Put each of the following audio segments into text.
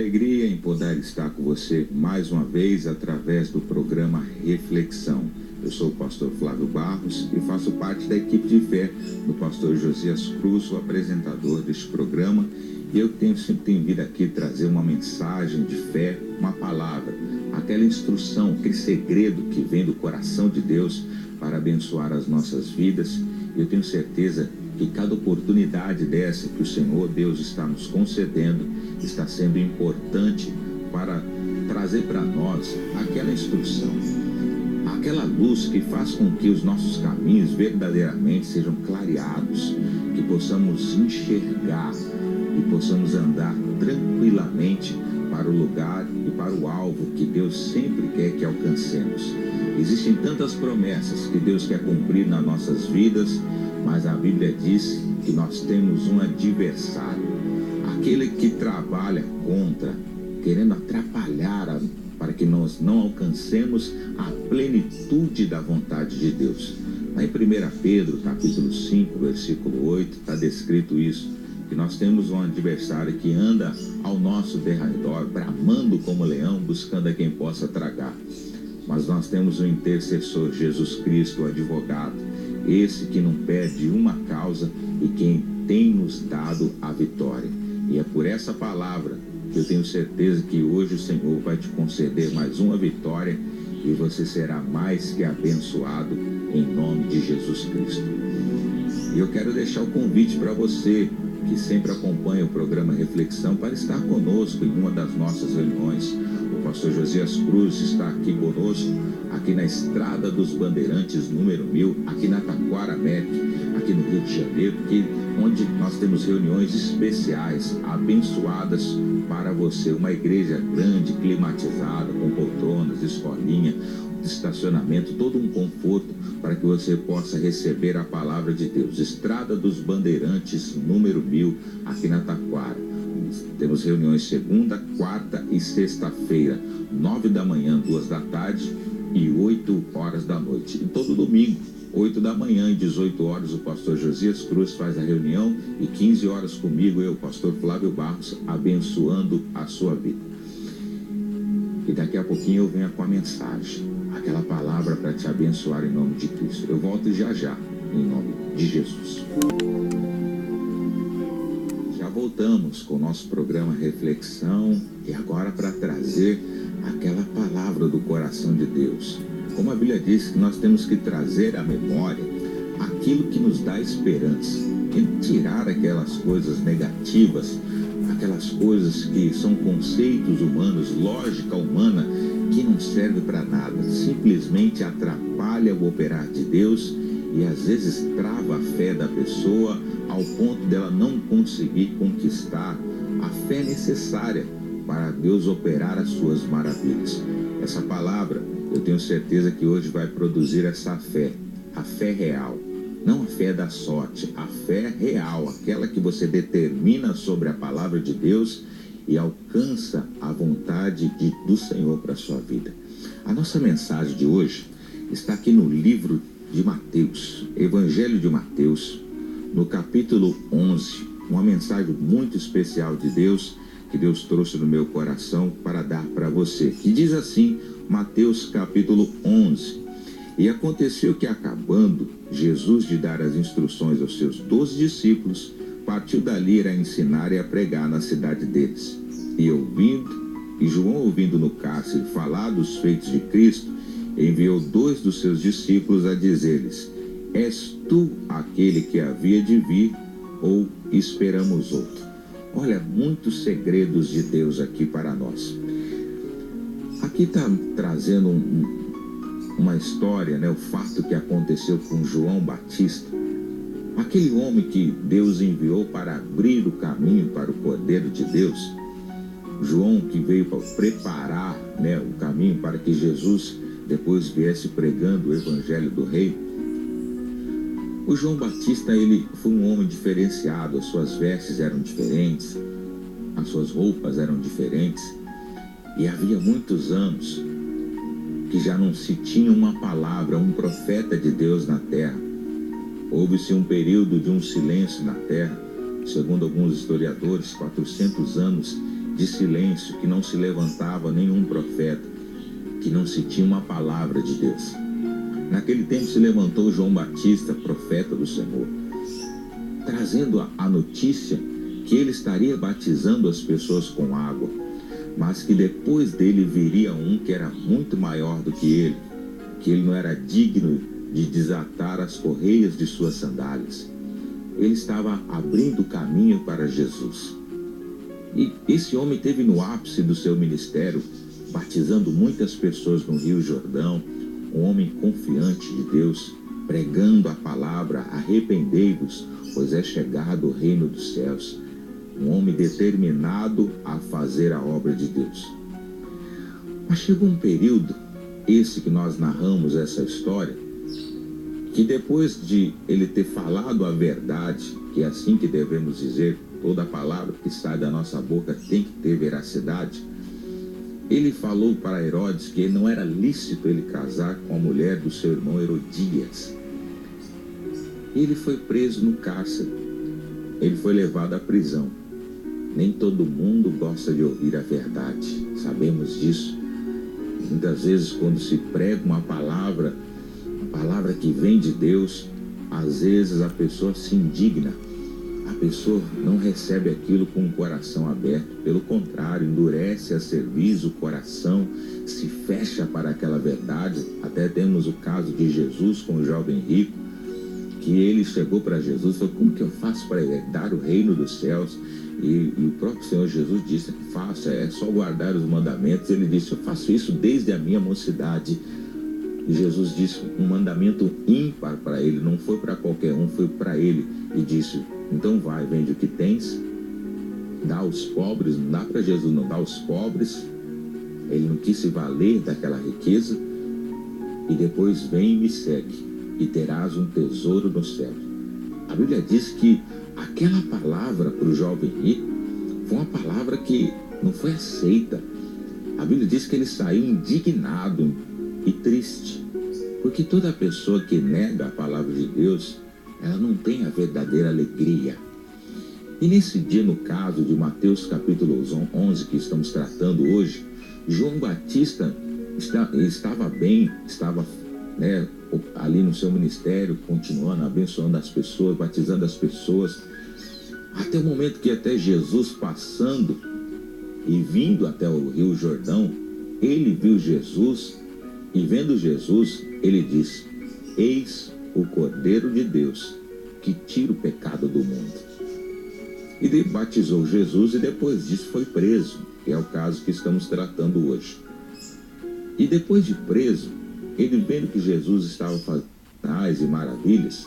alegria em poder estar com você mais uma vez através do programa Reflexão. Eu sou o pastor Flávio Barros e faço parte da equipe de fé do pastor Josias Cruz, o apresentador deste programa. E eu sempre tenho vindo aqui trazer uma mensagem de fé, uma palavra, aquela instrução, aquele segredo que vem do coração de Deus para abençoar as nossas vidas. Eu tenho certeza que cada oportunidade dessa que o Senhor Deus está nos concedendo está sendo importante para trazer para nós aquela instrução, aquela luz que faz com que os nossos caminhos verdadeiramente sejam clareados, que possamos enxergar e possamos andar tranquilamente para o lugar e para o alvo que Deus sempre quer que alcancemos. Existem tantas promessas que Deus quer cumprir nas nossas vidas, mas a Bíblia diz que nós temos um adversário, aquele que trabalha contra, querendo atrapalhar para que nós não alcancemos a plenitude da vontade de Deus. Lá em 1 Pedro, capítulo 5, versículo 8, está descrito isso, que nós temos um adversário que anda ao nosso derredor, bramando como leão, buscando a quem possa tragar. Mas nós temos um intercessor, Jesus Cristo, o advogado, esse que não perde uma causa e quem tem nos dado a vitória. E é por essa palavra que eu tenho certeza que hoje o Senhor vai te conceder mais uma vitória e você será mais que abençoado em nome de Jesus Cristo. E eu quero deixar o convite para você que sempre acompanha o programa Reflexão para estar conosco em uma das nossas reuniões. O pastor Josias Cruz está aqui conosco, aqui na Estrada dos Bandeirantes, número 1000, aqui na Taquara MEC, aqui no Rio de Janeiro, onde nós temos reuniões especiais, abençoadas para você. Uma igreja grande, climatizada, com poltronas, escolinha, estacionamento, todo um conforto para que você possa receber a palavra de Deus. Estrada dos Bandeirantes, número 1000, aqui na Taquara. Temos reuniões segunda, quarta e sexta-feira, 9 da manhã, 2 da tarde e 8 horas da noite. E todo domingo, 8 da manhã e 18 horas, o pastor Josias Cruz faz a reunião e 15 horas comigo, eu, pastor Flávio Barros, abençoando a sua vida. E daqui a pouquinho eu venho com a mensagem, aquela palavra para te abençoar em nome de Cristo. Eu volto já, em nome de Jesus. Já voltamos com o nosso programa Reflexão e agora para trazer aquela palavra do coração de Deus. Como a Bíblia diz que nós temos que trazer à memória aquilo que nos dá esperança e tirar aquelas coisas negativas, aquelas coisas que são conceitos humanos, lógica humana, que não serve para nada, simplesmente atrapalha o operar de Deus e às vezes trava a fé da pessoa ao ponto dela não conseguir conquistar a fé necessária para Deus operar as suas maravilhas. Essa palavra, eu tenho certeza que hoje vai produzir essa fé, a fé real. Não a fé da sorte, a fé real, aquela que você determina sobre a palavra de Deus e alcança a vontade do Senhor para a sua vida. A nossa mensagem de hoje está aqui no livro de Mateus, Evangelho de Mateus, no capítulo 11, uma mensagem muito especial de Deus, que Deus trouxe no meu coração para dar para você, que diz assim, Mateus capítulo 11, e aconteceu que acabando Jesus de dar as instruções aos seus 12 discípulos, partiu dali a ensinar e a pregar na cidade deles. E João ouvindo no cárcere falar dos feitos de Cristo, enviou 2 dos seus discípulos a dizer-lhes, és tu aquele que havia de vir ou esperamos outro? Olha, muitos segredos de Deus aqui para nós. Aqui está trazendo uma história, o fato que aconteceu com João Batista, aquele homem que Deus enviou para abrir o caminho para o Cordeiro de Deus. João que veio para preparar o caminho para que Jesus depois viesse pregando o Evangelho do Rei. O João Batista, ele foi um homem diferenciado, as suas vestes eram diferentes, as suas roupas eram diferentes, e havia muitos anos que já não se tinha uma palavra, um profeta de Deus na terra. Houve-se um período de um silêncio na terra, segundo alguns historiadores, 400 anos de silêncio, que não se levantava nenhum profeta, que não se tinha uma palavra de Deus. Naquele tempo se levantou João Batista, profeta do Senhor, trazendo a notícia que ele estaria batizando as pessoas com água, mas que depois dele viria um que era muito maior do que ele não era digno de desatar as correias de suas sandálias. Ele estava abrindo o caminho para Jesus. E esse homem teve no ápice do seu ministério, batizando muitas pessoas no Rio Jordão, um homem confiante de Deus, pregando a palavra: arrependei-vos, pois é chegado o reino dos céus. Um homem determinado a fazer a obra de Deus. Mas chegou um período, esse que nós narramos essa história, que depois de ele ter falado a verdade, que é assim que devemos dizer, toda palavra que sai da nossa boca tem que ter veracidade, ele falou para Herodes que não era lícito ele casar com a mulher do seu irmão Herodias. Ele foi preso no cárcere, ele foi levado à prisão. Nem todo mundo gosta de ouvir a verdade, sabemos disso. Muitas vezes quando se prega uma palavra que vem de Deus, às vezes a pessoa se indigna, a pessoa não recebe aquilo com o coração aberto, pelo contrário, endurece a cerviz, o coração se fecha para aquela verdade. Até temos o caso de Jesus com o jovem rico, que ele chegou para Jesus e falou: como que eu faço para herdar o reino dos céus? E o próprio Senhor Jesus disse: faça, é só guardar os mandamentos. Ele disse: eu faço isso desde a minha mocidade. E Jesus disse um mandamento ímpar para ele, não foi para qualquer um, foi para ele. E disse: então vai, vende o que tens, dá aos pobres. Não dá para Jesus não dar aos pobres, ele não quis se valer daquela riqueza. E depois vem e me segue, e terás um tesouro no céu. A Bíblia diz que aquela palavra para o jovem rico foi uma palavra que não foi aceita. A Bíblia diz que ele saiu indignado e triste, porque toda pessoa que nega a palavra de Deus, ela não tem a verdadeira alegria. E nesse dia, no caso de Mateus capítulo 11, que estamos tratando hoje, João Batista estava bem, estava ali no seu ministério, continuando abençoando as pessoas, batizando as pessoas, até o momento que até Jesus passando e vindo até o Rio Jordão, ele viu Jesus, e vendo Jesus, ele disse: eis o Cordeiro de Deus, que tira o pecado do mundo. E batizou Jesus, e depois disso foi preso, que é o caso que estamos tratando hoje. E depois de preso, ele, vendo que Jesus estava fazendo sinais e maravilhas,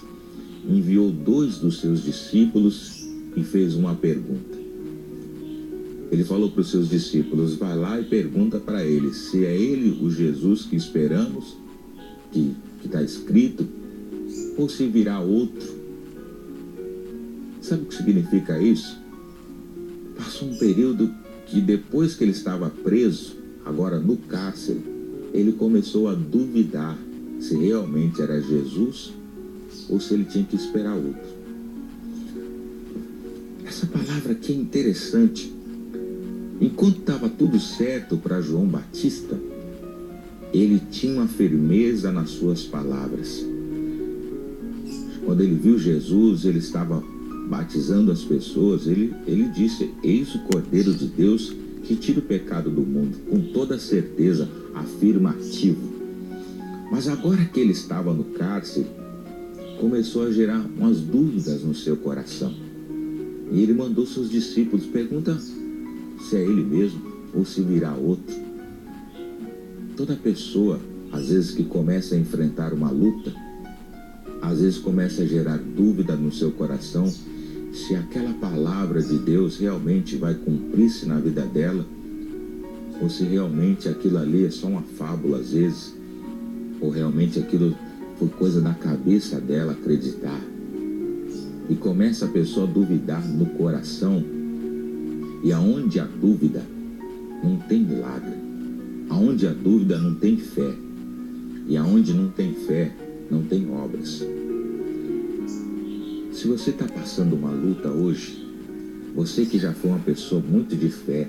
enviou 2 dos seus discípulos e fez uma pergunta. Ele falou para os seus discípulos: vai lá e pergunta para ele se é ele o Jesus que esperamos, que está escrito, ou se virá outro. Sabe o que significa isso? Passou um período que depois que ele estava preso, agora no cárcere, ele começou a duvidar se realmente era Jesus ou se ele tinha que esperar outro. Essa palavra aqui é interessante. Enquanto estava tudo certo para João Batista, ele tinha uma firmeza nas suas palavras. Quando ele viu Jesus, ele estava batizando as pessoas, ele disse: eis o Cordeiro de Deus que tira o pecado do mundo, com toda certeza, afirmativo. Mas agora que ele estava no cárcere, começou a gerar umas dúvidas no seu coração. E ele mandou seus discípulos: pergunta se é ele mesmo ou se virá outro. Toda pessoa, às vezes que começa a enfrentar uma luta, às vezes começa a gerar dúvida no seu coração se aquela palavra de Deus realmente vai cumprir-se na vida dela, ou se realmente aquilo ali é só uma fábula às vezes, ou realmente aquilo foi coisa da cabeça dela acreditar. E começa a pessoa a duvidar no coração. E aonde há dúvida, não tem milagre. Aonde há dúvida, não tem fé. E aonde não tem fé, não tem obras. Se você está passando uma luta hoje, você que já foi uma pessoa muito de fé,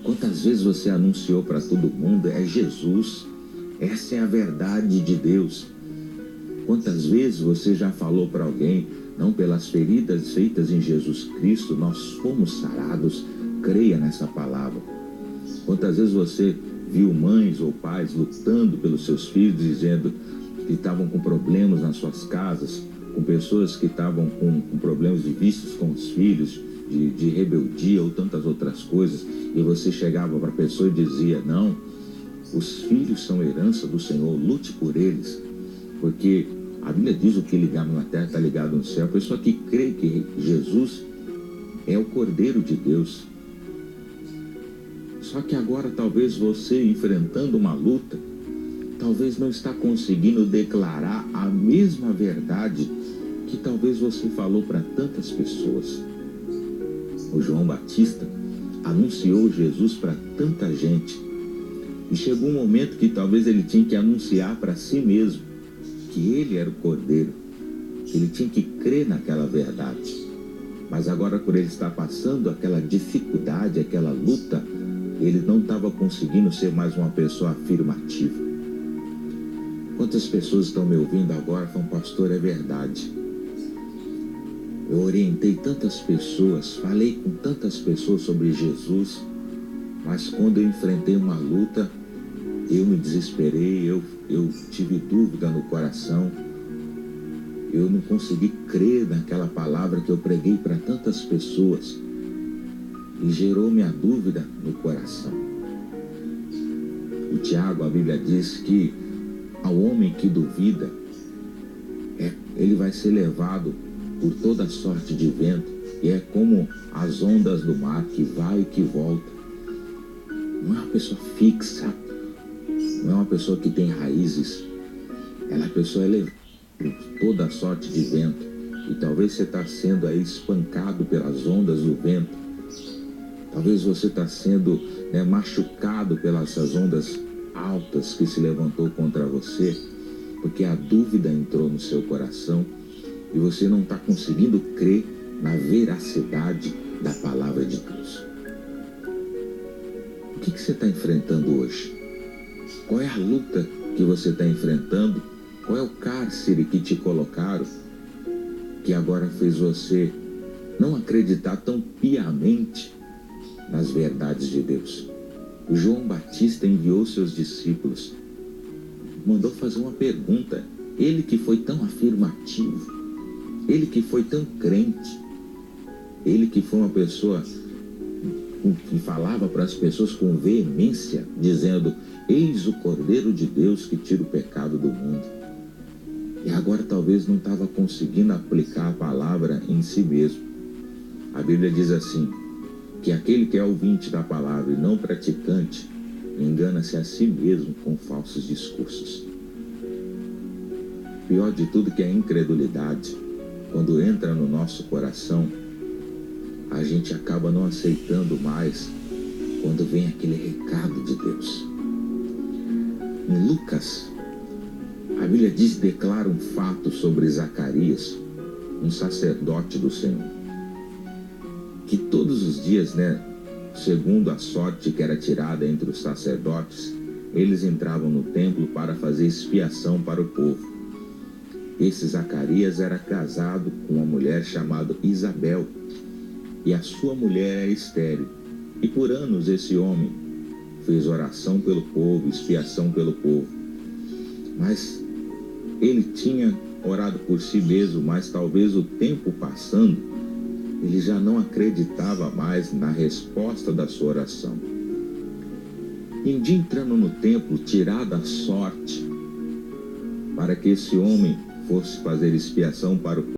Quantas vezes você anunciou para todo mundo, é Jesus, essa é a verdade de Deus. Quantas vezes você já falou para alguém, não, pelas feridas feitas em Jesus Cristo, nós fomos sarados, creia nessa palavra. Quantas vezes você viu mães ou pais lutando pelos seus filhos, dizendo que estavam com problemas nas suas casas, com pessoas que estavam com problemas de vícios com os filhos, de rebeldia ou tantas outras coisas, e você chegava para a pessoa e dizia, não, os filhos são herança do Senhor, lute por eles, porque a Bíblia diz o que ligado na terra está ligado no céu. A pessoa que crê que Jesus é o Cordeiro de Deus. Só que agora talvez você, enfrentando uma luta, talvez não está conseguindo declarar a mesma verdade que talvez você falou para tantas pessoas. O João Batista anunciou Jesus para tanta gente. E chegou um momento que talvez ele tinha que anunciar para si mesmo que ele era o Cordeiro. Ele tinha que crer naquela verdade. Mas agora, por ele estar passando aquela dificuldade, aquela luta, ele não estava conseguindo ser mais uma pessoa afirmativa. Quantas pessoas estão me ouvindo agora e falam, pastor, é verdade. Eu orientei tantas pessoas, falei com tantas pessoas sobre Jesus, mas quando eu enfrentei uma luta, eu me desesperei, eu tive dúvida no coração, eu não consegui crer naquela palavra que eu preguei para tantas pessoas e gerou minha dúvida no coração. O Tiago, a Bíblia diz que ao homem que duvida, ele vai ser levado por toda sorte de vento, e é como as ondas do mar que vai e que volta. Não é uma pessoa fixa, não é uma pessoa que tem raízes, ela é uma pessoa elevada por toda sorte de vento, e talvez você está sendo aí espancado pelas ondas do vento, talvez você está sendo machucado pelas ondas altas que se levantou contra você, porque a dúvida entrou no seu coração e você não está conseguindo crer na veracidade da palavra de Deus. O que você está enfrentando hoje? Qual é a luta que você está enfrentando? Qual é o cárcere que te colocaram que agora fez você não acreditar tão piamente nas verdades de Deus? O João Batista enviou seus discípulos, mandou fazer uma pergunta. Ele que foi tão afirmativo, ele que foi tão crente, ele que foi uma pessoa que falava para as pessoas com veemência, dizendo, eis o Cordeiro de Deus que tira o pecado do mundo. E agora talvez não estava conseguindo aplicar a palavra em si mesmo. A Bíblia diz assim, que aquele que é ouvinte da palavra e não praticante, engana-se a si mesmo com falsos discursos. Pior de tudo que a incredulidade, quando entra no nosso coração, a gente acaba não aceitando mais quando vem aquele recado de Deus. Em Lucas, a Bíblia declara um fato sobre Zacarias, um sacerdote do Senhor, que todos os dias, segundo a sorte que era tirada entre os sacerdotes, eles entravam no templo para fazer expiação para o povo. Esse Zacarias era casado com uma mulher chamada Isabel, e a sua mulher era estéril. E por anos esse homem fez oração pelo povo, expiação pelo povo. Mas ele tinha orado por si mesmo, mas talvez o tempo passando, ele já não acreditava mais na resposta da sua oração. E um dia, entrando no templo, tirada a sorte para que esse homem fosse fazer expiação para o povo,